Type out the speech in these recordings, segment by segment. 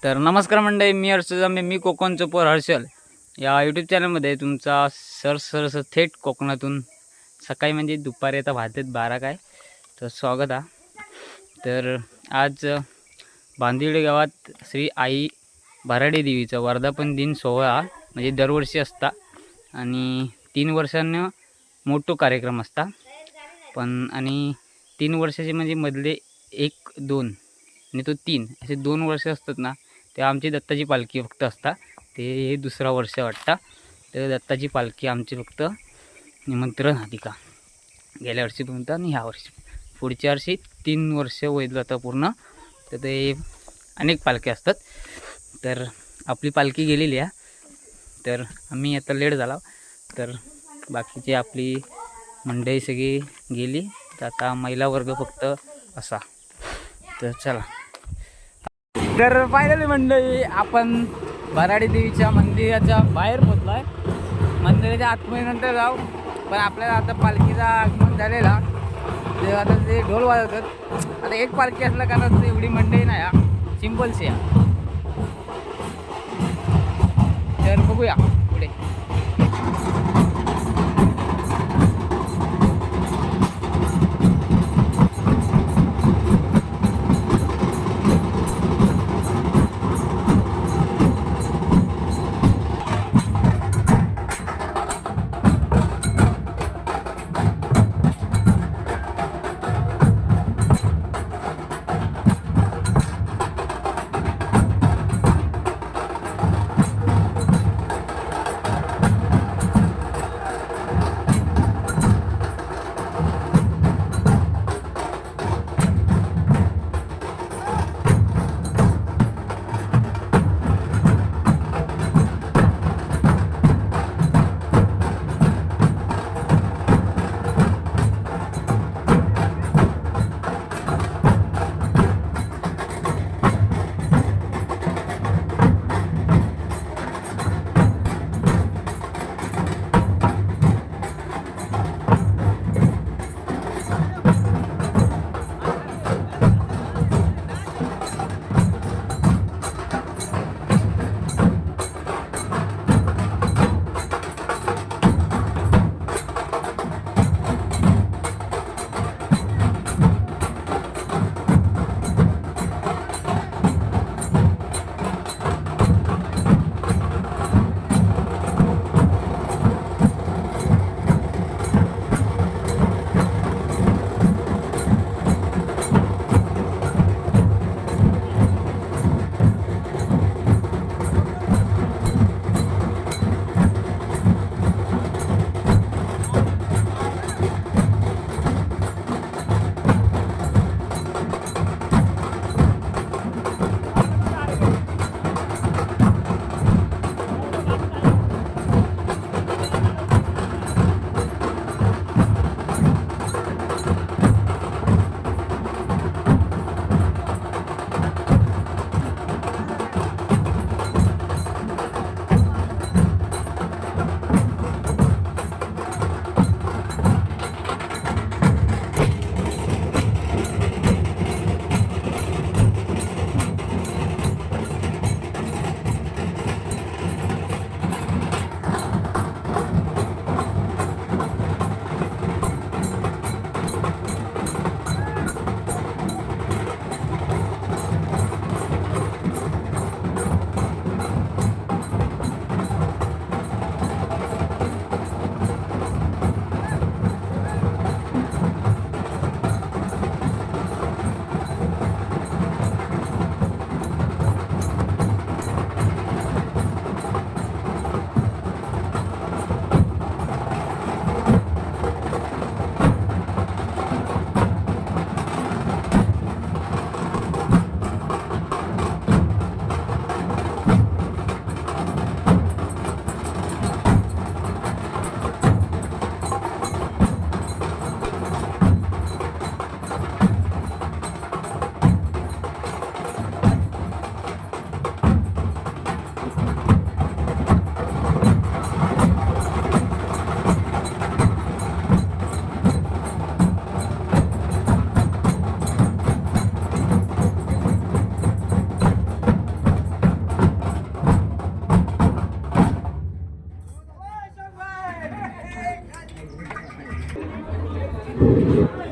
तर नमस्कार मंडळी, मी हर्षल जांभे, मी कोकणचं पोर हर्षल या यूट्यूब चॅनलमध्ये तुमचा सरस थेट कोकणातून सकाळी म्हणजे दुपारी आता वाजतात 12 काय तर स्वागत आहे। तर आज बांदिवडे गावात श्री आई भराडी देवीचा वर्धापन दिन सोहळा म्हणजे दरवर्षी असता आणि 3 वर्षांना मोठा कार्यक्रम असता। पण आणि 3 वर्षाचे म्हणजे मधले 1 2 आणि तो 3 असे 2 वर्ष असतात ना, ते आमची दत्ताची पालखी फक्त असता। ते हे दुसरा वर्ष वाटतं। तर दत्ताची पालखी आमची फक्त निमंत्रण आधी का गेल्या वर्षी पर्यंत आणि ह्या वर्षी पुढच्या वर्षी 3 वर्ष होईल आता पूर्ण। तर ते अनेक पालखी असतात। तर आपली पालखी गेलेली आहे, तर आम्ही आता लेट झाला, तर बाकीची आपली मंडळी सगळी गेली, तर आता महिला वर्ग फक्त असा। तर चला, तर फायनली मंडळी आपण भराडी देवीच्या मंदिराच्या बाहेर पोहोचलो आहे। मंदिराच्या आतमध्ये नंतर जाऊ, पण आपल्याला आता पालखीचा आगमन झालेला, ते आता ते ढोल वाजवतात। आता एक पालखी असल्या कारण एवढी मंडळी नाही हा, सिम्पलशी आहे। तर बघूया पुढे।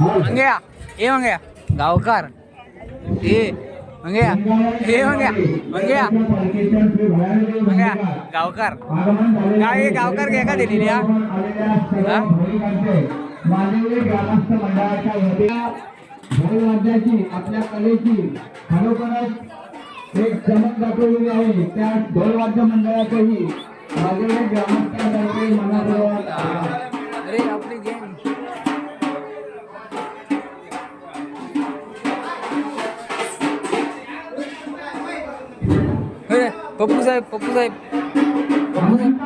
मंग्या हे मंग्या गावकार हे मंग्या हे मंग्या मंग्या मंग्या गावकार काय गावकार घ्या का दिलेली हा ग्रामस्थ मंडळाच्या वतीने ढोल वाद्याची आपल्या कलेची खरोखरच एक चमक दाखवलेली आहे. त्या ढोल वाद्य मंडळाचंही माझे ग्रामस्थांतर्फे मनापूर्वक अरे आपली गेम पप्पू साहेब पप्पू साहेब पप्पू साहेब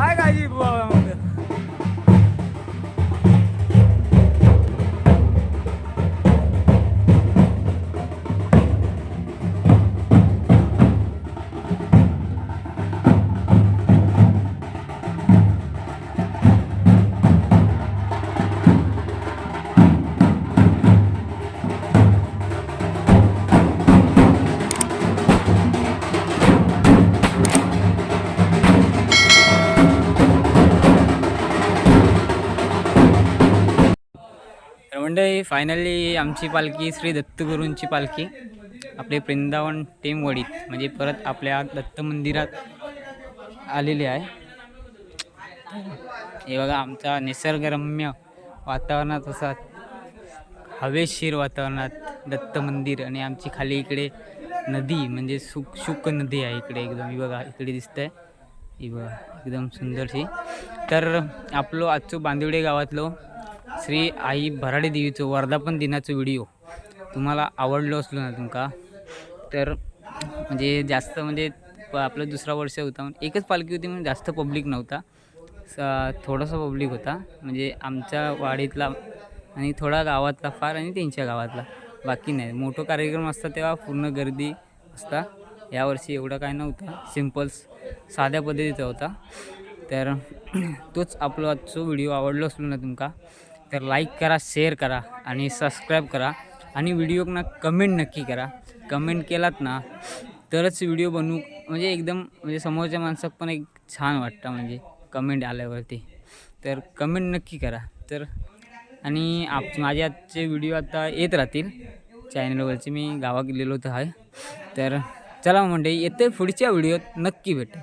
काय काळजी बाबा मग तर मंडळी फायनली आमची पालखी श्री दत्तगुरूंची पालखी आपले वृंदावन टेमवाडीत म्हणजे परत आपल्या दत्त मंदिरात आलेली आहे. हे बघा आमचा निसर्गरम्य वातावरणात असा हवेशीर वातावरणात दत्त मंदिर आणि आमची खाली इकडे नदी म्हणजे शुक नदी आहे इकडे एकदम. ही बघा इकडे दिसतंय ही बघा एकदम सुंदरशी. तर आपलो आजचो बांदिवडे गावातलो श्री आई भराडे देवीचं वर्धापन दिनाचं व्हिडिओ तुम्हाला आवडलो असलो ना तुमका तर म्हणजे जास्त म्हणजे आपलं दुसरा वर्ष होता एकच पालखी होती म्हणून जास्त पब्लिक नव्हता. थोडासा पब्लिक होता म्हणजे आमच्या वाडीतला आणि थोडा गावातला फार आणि त्यांच्या गावातला बाकी नाही. मोठं कार्यक्रम असता तेव्हा पूर्ण गर्दी असता. यावर्षी एवढं काय नव्हतं सिम्पल्स साध्या पद्धतीचा होता. तर तोच आपला आजचा व्हिडिओ आवडलो असलो ना तुमका तर लाईक करा शेअर करा आणि सबस्क्राईब करा आणि व्हिडिओना कमेंट नक्की करा. कमेंट केलात ना तरच व्हिडिओ बनवू म्हणजे एकदम म्हणजे समोरच्या माणसाक पण एक छान वाटतं म्हणजे कमेंट आल्यावरती. तर कमेंट नक्की करा. तर आणि माझे आजचे व्हिडिओ आता येत राहतील चॅनलवरचे. मी गावा गेलेलो तर आहे. तर चला म्हणजे येते पुढच्या व्हिडिओत नक्की भेटेल.